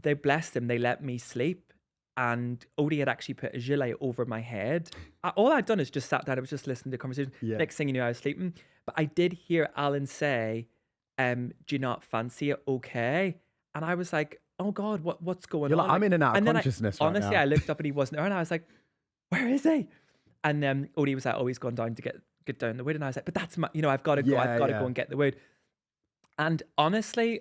they, bless them, they let me sleep. And Odie had actually put a gilet over my head. All I'd done is just sat down. I was just listening to the conversation. Next thing you know, I was sleeping. But I did hear Alan say, do you not fancy it? Okay. And I was like, oh God, what's going on? Like, I'm in and out of consciousness right honestly, now. I looked up and he wasn't there. And I was like, where is he? And Odie was like, oh, he's gone down to get down the wood. And I was like, but that's my, I've got to go. I've got to go and get the wood. And honestly,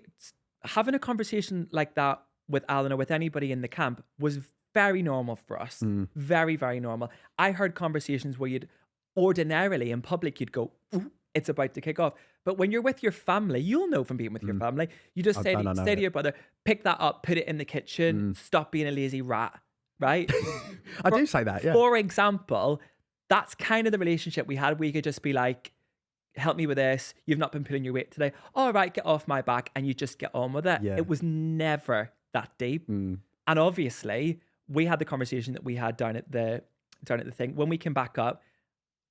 having a conversation like that with Alan or with anybody in the camp was very normal for us. Very, very normal. I heard conversations where you'd ordinarily in public, you'd go, ooh, it's about to kick off. But when you're with your family, you'll know from being with your family, you just say to your brother, pick that up, put it in the kitchen, stop being a lazy rat, right? I do say that, yeah. For example, that's kind of the relationship we had. We could just be like, help me with this. You've not been pulling your weight today. All right, get off my back. And you just get on with it. Yeah. It was never that deep. And obviously, we had the conversation that we had down at the thing. When we came back up,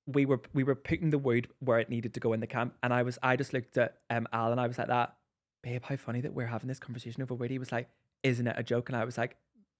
we were putting the wood where it needed to go in the camp. And I just looked at Al and I was like, babe, how funny that we're having this conversation over wood. He was like, isn't it a joke? And I was like,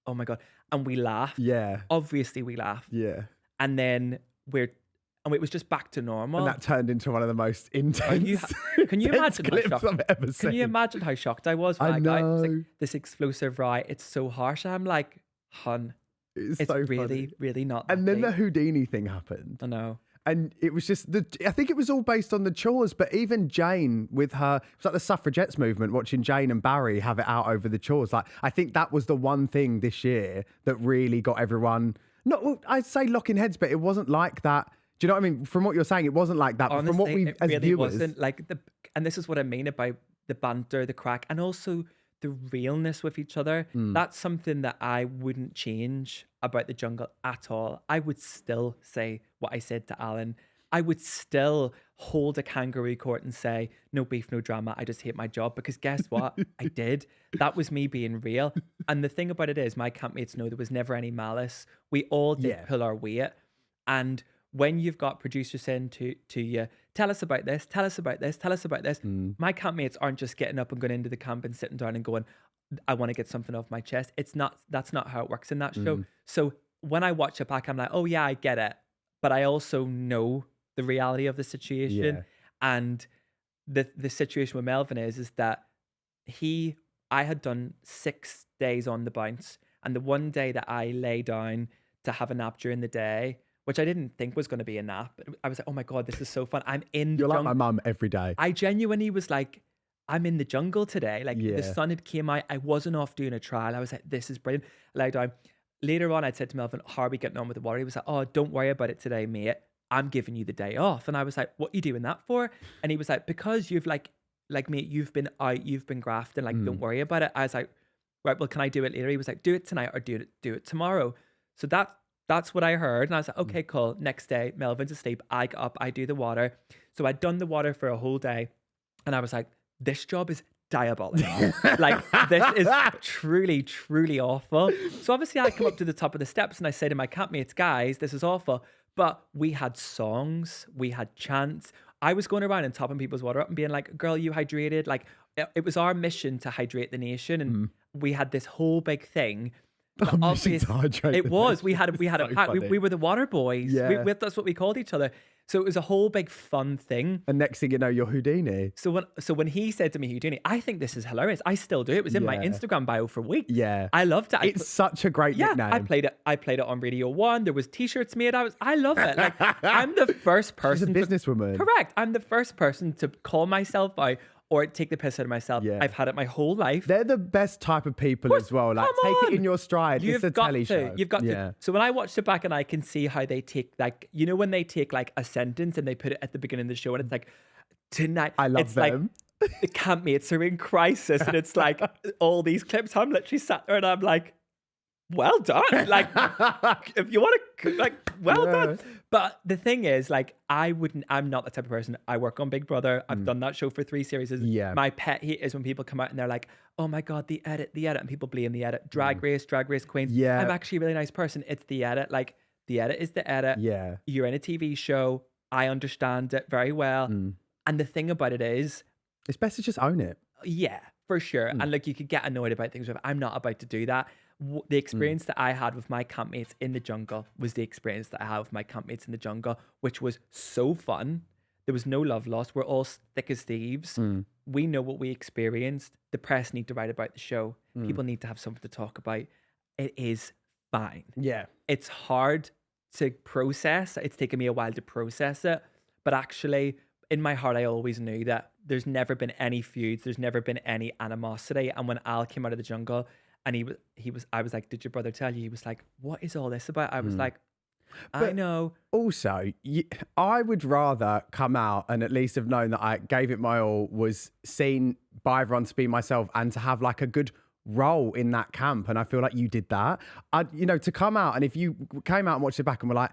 oh my God. And we laughed. Yeah. Obviously we laughed. Yeah. And then it was just back to normal. And that turned into one of the most intense, can you imagine clips how shocked, I've ever seen. Can you imagine how shocked I was? I know. I was like, this explosive, right? It's so harsh. I'm like, hun, it's so really, funny. Really not. And then deep. the Houdini thing happened. I know. And it was just I think it was all based on the chores, but even Jane with her, it was like the suffragettes movement, watching Jane and Barry have it out over the chores. Like, I think that was the one thing this year that really got everyone, I'd say locking heads, but it wasn't like that. Do you know what I mean? From what you're saying, it wasn't like that. Honestly, but from what we as really viewers, wasn't like and this is what I mean about the banter, the crack, and also the realness with each other. That's something that I wouldn't change about the jungle at all. I would still say what I said to Alan. I would still hold a kangaroo court and say, no beef, no drama. I just hate my job. Because guess what? I did. That was me being real. And the thing about it is, my campmates know there was never any malice. We all did pull our weight. And when you've got producers saying to you, tell us about this, tell us about this, tell us about this. My campmates aren't just getting up and going into the camp and sitting down and going, I want to get something off my chest. That's not how it works in that show. So when I watch it back, I'm like, oh yeah, I get it. But I also know the reality of the situation. And the situation with Melvin is that I had done 6 days on the bounce. And the one day that I lay down to have a nap during the day, which I didn't think was going to be a nap, I was like, oh my God, this is so fun. I'm in the jungle. You're like my mum every day. I genuinely was like, I'm in the jungle today. Like the sun had came out. I wasn't off doing a trial. I was like, this is brilliant. I lay down. Later on, I said to Melvin, how are we getting on with the water? He was like, oh, don't worry about it today, mate. I'm giving you the day off. And I was like, what are you doing that for? And he was like, because you've like mate, you've been out, you've been grafting, like, don't worry about it. I was like, right, well, can I do it later? He was like, do it tonight or do it tomorrow. So that's what I heard. And I was like, okay, cool. Next day, Melvin's asleep. I get up, I do the water. So I'd done the water for a whole day. And I was like, this job is diabolical. Like, this is truly, truly awful. So obviously I come up to the top of the steps and I say to my campmates, guys, this is awful. But we had songs, we had chants. I was going around and topping people's water up and being like, girl, you hydrated. Like, it was our mission to hydrate the nation. And we had this whole big thing. It was. We had a pack. We were the water boys. Yeah. That's what we called each other. So it was a whole big fun thing. And next thing you know, you're Houdini. So when he said to me, Houdini, I think this is hilarious. I still do. It was in my Instagram bio for weeks. Yeah. I loved it. It's such a great nickname. I played it on Radio 1. There was t-shirts made. I love it. Like, I'm the first person. She's a businesswoman. Correct. I'm the first person to call myself out or take the piss out of myself. Yeah. I've had it my whole life. They're the best type of people as well. Like, take it in your stride. It's a telly show. You've got to. So when I watched it back and I can see how they take, like, you know, when they take like a sentence and they put it at the beginning of the show and it's like, tonight. I love them. Like, the campmates are in crisis and it's like all these clips. I'm literally sat there and I'm like, well done. Like, if you want to, like, well done. But the thing is, like, I'm not the type of person. I work on Big Brother. I've done that show for 3 series. Yeah. My pet hate is when people come out and they're like, oh my God, the edit. And people blame the edit. Drag race queens. Yeah. I'm actually a really nice person. It's the edit. Like, the edit is the edit. Yeah. You're in a TV show. I understand it very well. And the thing about it is, it's best to just own it. Yeah, for sure. And look, you could get annoyed about things, but I'm not about to do that. The experience that I had with my campmates in the jungle was the experience that I had with my campmates in the jungle, which was so fun. There was no love lost. We're all thick as thieves. We know what we experienced. The press need to write about the show. People need to have something to talk about. It is fine. Yeah. It's hard to process. It's taken me a while to process it. But actually, in my heart, I always knew that there's never been any feuds. There's never been any animosity. And when Al came out of the jungle, and I was like, did your brother tell you? He was like, what is all this about? I was like, I know. Also, I would rather come out and at least have known that I gave it my all, was seen by everyone to be myself and to have like a good role in that camp. And I feel like you did that. To come out, and if you came out and watched it back and were like,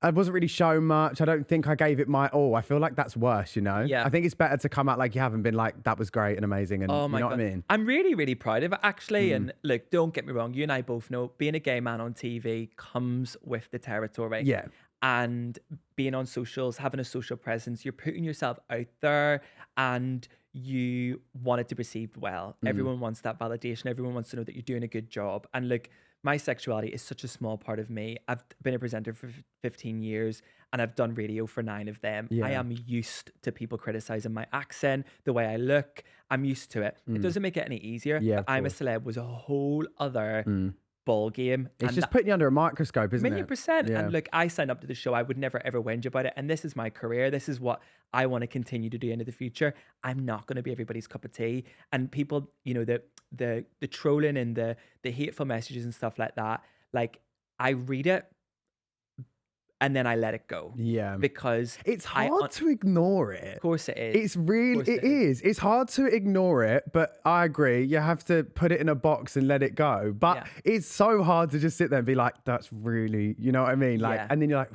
I wasn't really shown much, I don't think I gave it my all, I feel like that's worse, you know? Yeah. I think it's better to come out like you haven't been like, that was great and amazing. And oh my you know God. What I mean? I'm really, really proud of it, actually. And look, don't get me wrong. You and I both know being a gay man on TV comes with the territory. Yeah. And being on socials, having a social presence, you're putting yourself out there and you want it to be received well. Everyone wants that validation. Everyone wants to know that you're doing a good job. And look, my sexuality is such a small part of me. I've been a presenter for 15 years and I've done radio for 9 of them. Yeah. I am used to people criticizing my accent, the way I look. I'm used to it. It doesn't make it any easier. Yeah, I'm a Celeb was a whole other ball game. It's just putting you under a microscope, isn't it? 1,000,000%. Yeah. And look, I signed up to the show. I would never ever whinge about it. And this is my career. This is what I want to continue to do into the future. I'm not going to be everybody's cup of tea. And people, the trolling and the hateful messages and stuff like that, like, I read it and then I let it go. Yeah. Because it's hard to ignore it. Of course it is. It's really, it is. It's hard to ignore it, but I agree. You have to put it in a box and let it go. But it's so hard to just sit there and be like, that's really, you know what I mean? Like, and then you're like,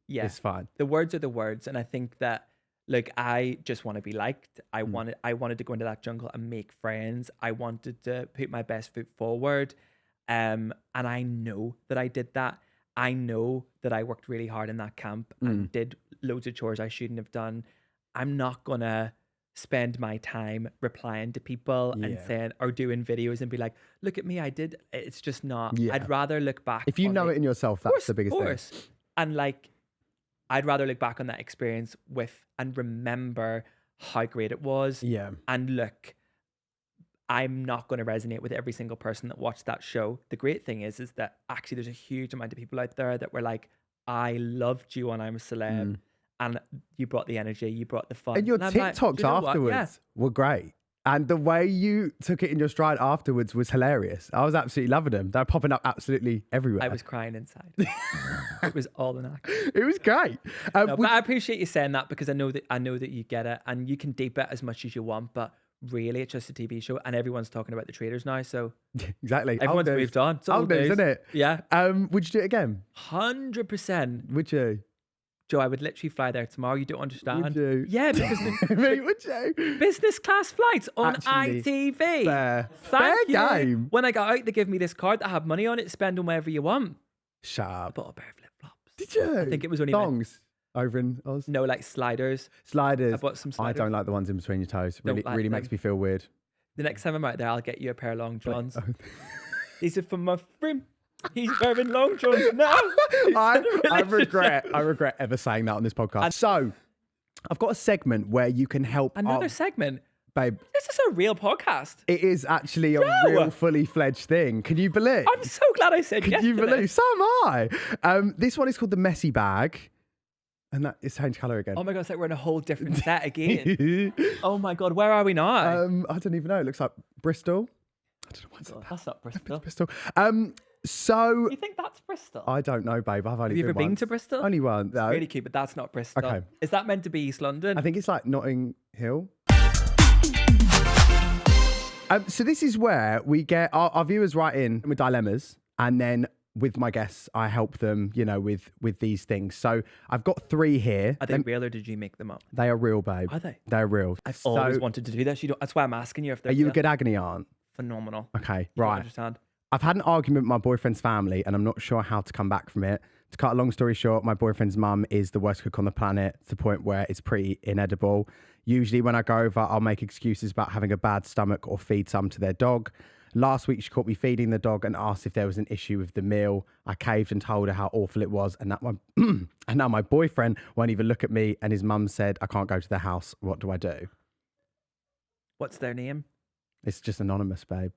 Yeah. It's fine. The words are the words. And I think that, like, I just want to be liked. I wanted to go into that jungle and make friends. I wanted to put my best foot forward. And I know that I did that. I know that I worked really hard in that camp and did loads of chores I shouldn't have done. I'm not going to spend my time replying to people and saying, or doing videos and be like, look at me, I did. It's just not. Yeah. I'd rather look back. If you know it in yourself, that's the biggest thing. And like, I'd rather look back on that experience and remember how great it was. Yeah. And look, I'm not going to resonate with every single person that watched that show. The great thing is that actually there's a huge amount of people out there that were like, I loved you on I'm a Celeb. And you brought the energy, you brought the fun. And your TikToks like, afterwards were great. And the way you took it in your stride afterwards was hilarious. I was absolutely loving them. They're popping up absolutely everywhere. I was crying inside. It was all an act. It was great. No, but I appreciate you saying that because I know that you get it and you can deep it as much as you want, but really it's just a TV show and everyone's talking about the traders now. So exactly. Everyone's moved on. It's old news, isn't it? Yeah. Would you do it again? 100%. Would you? Joe, I would literally fly there tomorrow. You don't understand. Would you? Yeah, because Mate, would you? Business class flights on Actually, ITV. Fair game. When I got out, they gave me this card that had money on it. Spend on wherever you want. Shut up. I bought a pair of flip flops. Did you? I think it was only thongs over in Oz. No, like sliders. Sliders. I bought some sliders. I don't like the ones in between your toes. Really makes me feel weird. The next time I'm out there, I'll get you a pair of long johns. These are from my friend. He's wearing long johns now. I regret ever saying that on this podcast. So, I've got a segment where you can help. Another segment? Babe. This is a real podcast. It is actually a real fully fledged thing. Can you believe? I'm so glad I said yes. Can you believe? So am I. This one is called the Messy Bag. And that is changed colour again. Oh my God, it's like we're in a whole different set again. Oh my God, where are we now? I don't even know. It looks like Bristol. I don't know what's that. That's not Bristol. Bristol. So you think that's Bristol? I don't know, babe. I've only Have you ever been to Bristol? Only once. No. It's really cute, but that's not Bristol. Okay. Is that meant to be East London? I think it's like Notting Hill. So this is where we get our viewers write in with dilemmas, and then with my guests, I help them, with these things. So I've got 3 here. Are they real or did you make them up? They are real, babe. Are they? They're real. I've always wanted to do this. That's why I'm asking you if they're Are you real. a good agony aunt? Phenomenal. Okay, I right. understand. I've had an argument with my boyfriend's family and I'm not sure how to come back from it. To cut a long story short, my boyfriend's mum is the worst cook on the planet to the point where it's pretty inedible. Usually when I go over, I'll make excuses about having a bad stomach or feed some to their dog. Last week, she caught me feeding the dog and asked if there was an issue with the meal. I caved and told her how awful it was. And now my boyfriend won't even look at me. And his mum said, I can't go to the house. What do I do? What's their name? It's just anonymous, babe.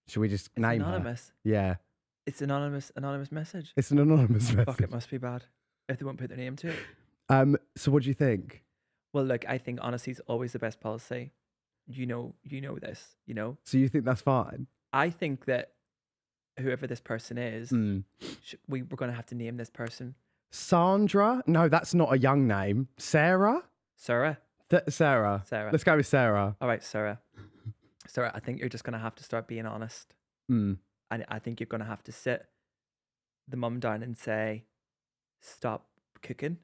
Should we just name anonymous? Her? Yeah. It's anonymous message. It's an anonymous message. Fuck, it must be bad if they won't put their name to it. So what do you think? Well, look, I think honesty is always the best policy. You know this, So you think that's fine? I think that whoever this person is, we're going to have to name this person. Sandra? No, that's not a young name. Sarah? Sarah? Sarah. Let's go with Sarah. All right, Sarah. Sarah, I think you're just going to have to start being honest. And I think you're going to have to sit the mum down and say, stop cooking.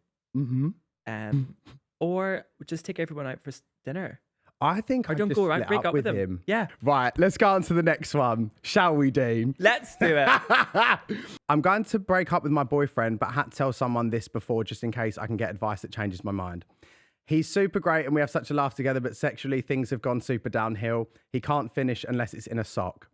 Or just take everyone out for dinner. I think or don't go around, break up with him. Yeah. Right, let's go on to the next one. Shall we, Dean? Let's do it. I'm going to break up with my boyfriend, but I had to tell someone this before just in case I can get advice that changes my mind. He's super great and we have such a laugh together, but sexually things have gone super downhill. He can't finish unless it's in a sock.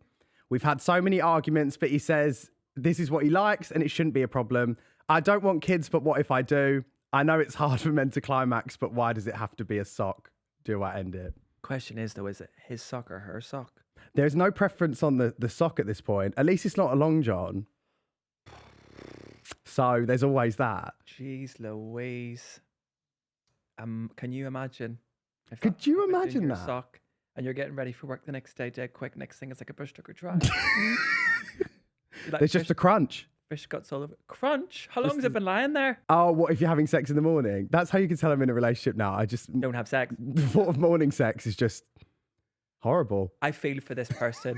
We've had so many arguments, but he says this is what he likes and it shouldn't be a problem. I don't want kids, but what if I do? I know it's hard for men to climax, but why does it have to be a sock? Do I end it? Question is though, is it his sock or her sock? There's no preference on the sock at this point. At least it's not a long john. So there's always that. Jeez Louise. Can you imagine? Could you imagine that? Sock and you're getting ready for work the next day, dead quick. Next thing, it's like a Bushtucker Trial. There's just a crunch. Fish guts all over. Crunch? How long has it been lying there? Oh, what if you're having sex in the morning? That's how you can tell I'm in a relationship now. I just don't have sex. The thought of morning sex is just horrible. I feel for this person.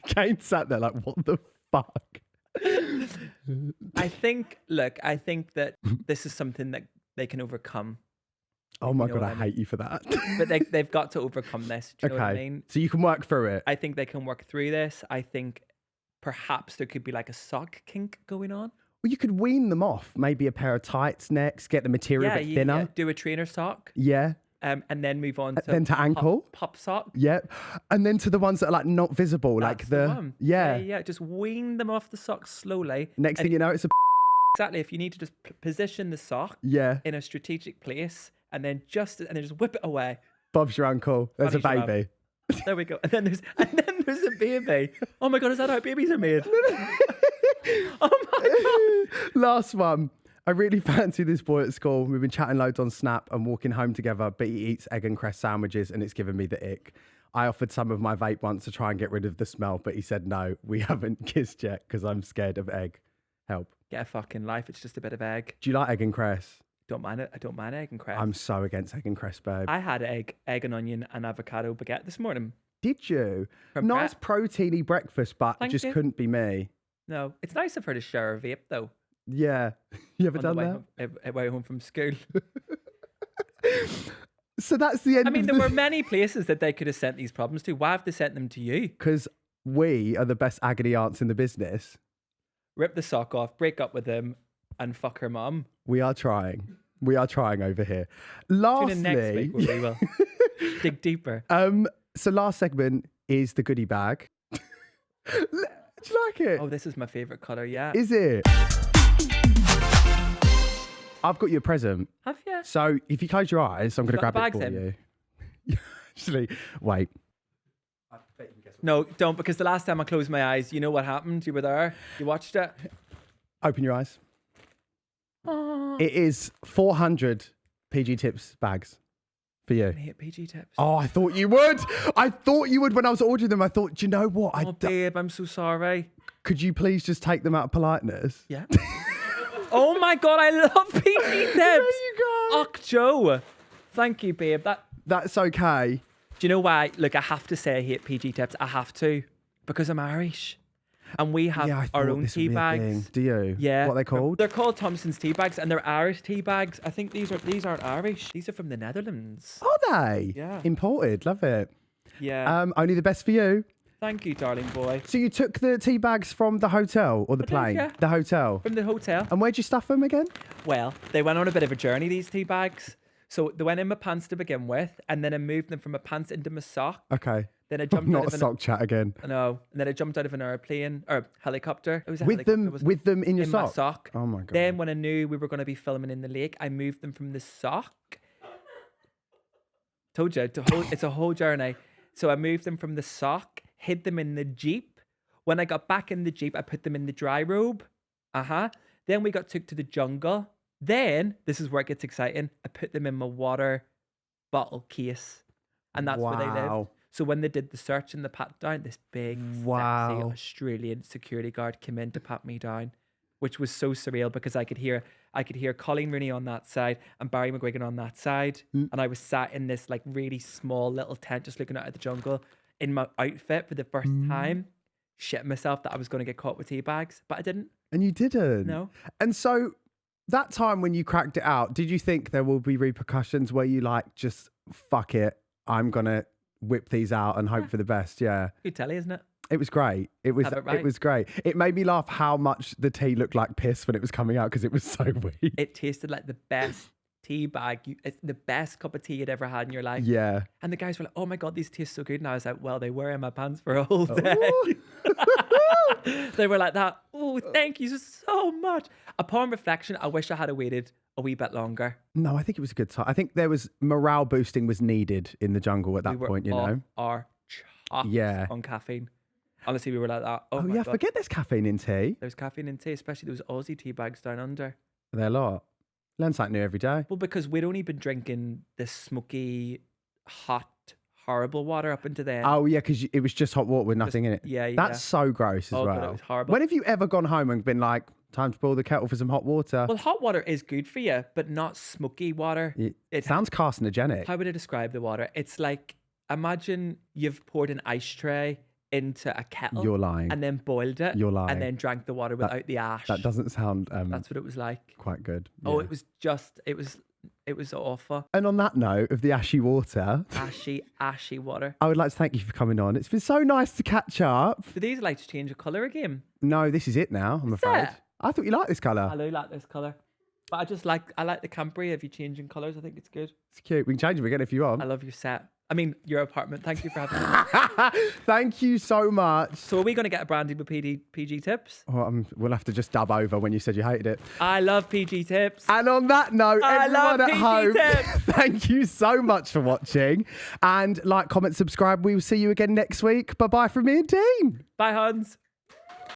Kane sat there like, what the fuck? I think that this is something that they can overcome. Oh my God, I hate you for that. But they've got to overcome this. Do you know what I mean? So you can work through it. I think they can work through this. I think perhaps there could be like a sock kink going on. Well, you could wean them off. Maybe a pair of tights next, get the material a bit thinner. Yeah. Do a trainer sock. Yeah. And then move on to then to ankle pop sock. Yeah. And then to the ones that are like not visible. That's like the one. Yeah. Yeah. Just wean them off the sock slowly. Next thing you know, it's a exactly. If you need to just position the sock in a strategic place and then just whip it away. Bob's your uncle. There's a baby. There we go. And then there's a baby. Oh my God, is that how babies are made? Oh my God. Last one. I really fancy this boy at school. We've been chatting loads on Snap and walking home together, but he eats egg and cress sandwiches and it's given me the ick. I offered some of my vape once to try and get rid of the smell, but he said no, we haven't kissed yet because I'm scared of egg. Help. Get a fucking life. It's just a bit of egg. Do you like egg and cress? Don't mind it. I don't mind egg and cress. I'm so against egg and cress, babe. I had egg and onion and avocado baguette this morning. Did you? Nice proteiny breakfast, but it just couldn't be me. No, it's nice of her to share a vape though. Yeah. You ever done that? On way home from school. So that's the end. I mean, there were many places that they could have sent these problems to. Why have they sent them to you? Because we are the best agony aunts in the business. Rip the sock off, break up with him, and fuck her mum. We are trying. We are trying over here. Lastly, tune in next week where we will dig deeper. So last segment is the goodie bag. Do you like it? Oh, this is my favourite colour, yeah. Is it? I've got you a present. Have you? So if you close your eyes, I'm going to grab it for you. Actually, wait. No, don't, because the last time I closed my eyes, you know what happened? You were there. You watched it. Open your eyes. Aww. It is 400 PG Tips bags for you. I hate PG Tips. Oh, I thought you would. I thought you would when I was ordering them. I thought, do you know what? Babe, I'm so sorry. Could you please just take them out of politeness? Yeah. Oh my God, I love PG Tips. There you go. Och, Joe. Thank you, babe. That's okay. Do you know why? Look, I have to say I hate PG Tips. I have to. Because I'm Irish. And we have our own tea bags. Do you? Yeah. What are they called? They're called Thompson's tea bags, and they're Irish tea bags. I think these aren't Irish. These are from the Netherlands. Are they? Yeah. Imported. Love it. Yeah. Only the best for you. Thank you, darling boy. So you took the tea bags from the hotel or the plane? Yeah. The hotel. From the hotel. And where'd you stuff them again? Well, they went on a bit of a journey, these tea bags. So they went in my pants to begin with, and then I moved them from my pants into my sock. Okay. Then I jumped Not out of a sock chat again. No. And then I jumped out of an airplane or helicopter. It was a with helicopter, them in your in sock? my sock. Oh my God. Then when I knew we were going to be filming in the lake, I moved them from the sock. Told you, it's a whole journey. So I moved them from the sock, hid them in the Jeep. When I got back in the Jeep, I put them in the dry robe. Then we took to the jungle. Then, this is where it gets exciting, I put them in my water bottle case. And that's where they lived. So when they did the search and the pat down, this big, sexy Australian security guard came in to pat me down, which was so surreal because I could hear Colleen Rooney on that side and Barry McGuigan on that side. And I was sat in this like really small little tent just looking out at the jungle in my outfit for the first time, shitting myself that I was going to get caught with tea bags, but I didn't. And you didn't? No. And so that time when you cracked it out, did you think there will be repercussions where you like, just fuck it, I'm going to whip these out and hope for the best? Yeah. Good telly, isn't it? It was great. It was great. It made me laugh how much the tea looked like piss when it was coming out because it was so weak. It tasted like the best tea bag. It's the best cup of tea you'd ever had in your life. Yeah. And the guys were like, oh my God, these taste so good. And I was like, well, they were in my pants for a whole day. They were like that. Oh, thank you so much. Upon reflection, I wish I had waited a wee bit longer. No, I think it was a good time. I think there was morale boosting was needed in the jungle at that point, you know? Our chops on caffeine. Honestly, we were like that. Oh my God. Forget there's caffeine in tea. There's caffeine in tea, especially those Aussie tea bags down under. They're a lot. Learn something new every day. Well, because we'd only been drinking this smoky, hot, horrible water up into there. Oh, yeah, because it was just hot water with nothing in it. Yeah. That's so gross as well. God, it was horrible. When have you ever gone home and been like, time to boil the kettle for some hot water? Well, hot water is good for you, but not smoky water. It sounds carcinogenic. How would I describe the water? It's like, imagine you've poured an ice tray into a kettle. You're lying. And then boiled it. You're lying. And then drank the water without the ash. That doesn't sound That's what it was like. quite good. Oh, Yeah. it was awful. And on that note of the ashy water, Ashy water. I would like to thank you for coming on. It's been so nice to catch up. Do these lights change of colour again? No, this is it now, I'm afraid. it? I thought you liked this colour. I do like this colour. But I like the Camry of you changing colours. I think it's good. It's cute. We can change them again if you want. I love your set. I mean, your apartment. Thank you for having me. Thank you so much. So are we going to get a branded with PG tips? Oh, we'll have to just dub over when you said you hated it. I love PG tips. And on that note, everyone at PG home, tips. thank you so much for watching. And like, comment, subscribe. We will see you again next week. Bye-bye from me and Dean. Bye, Hans.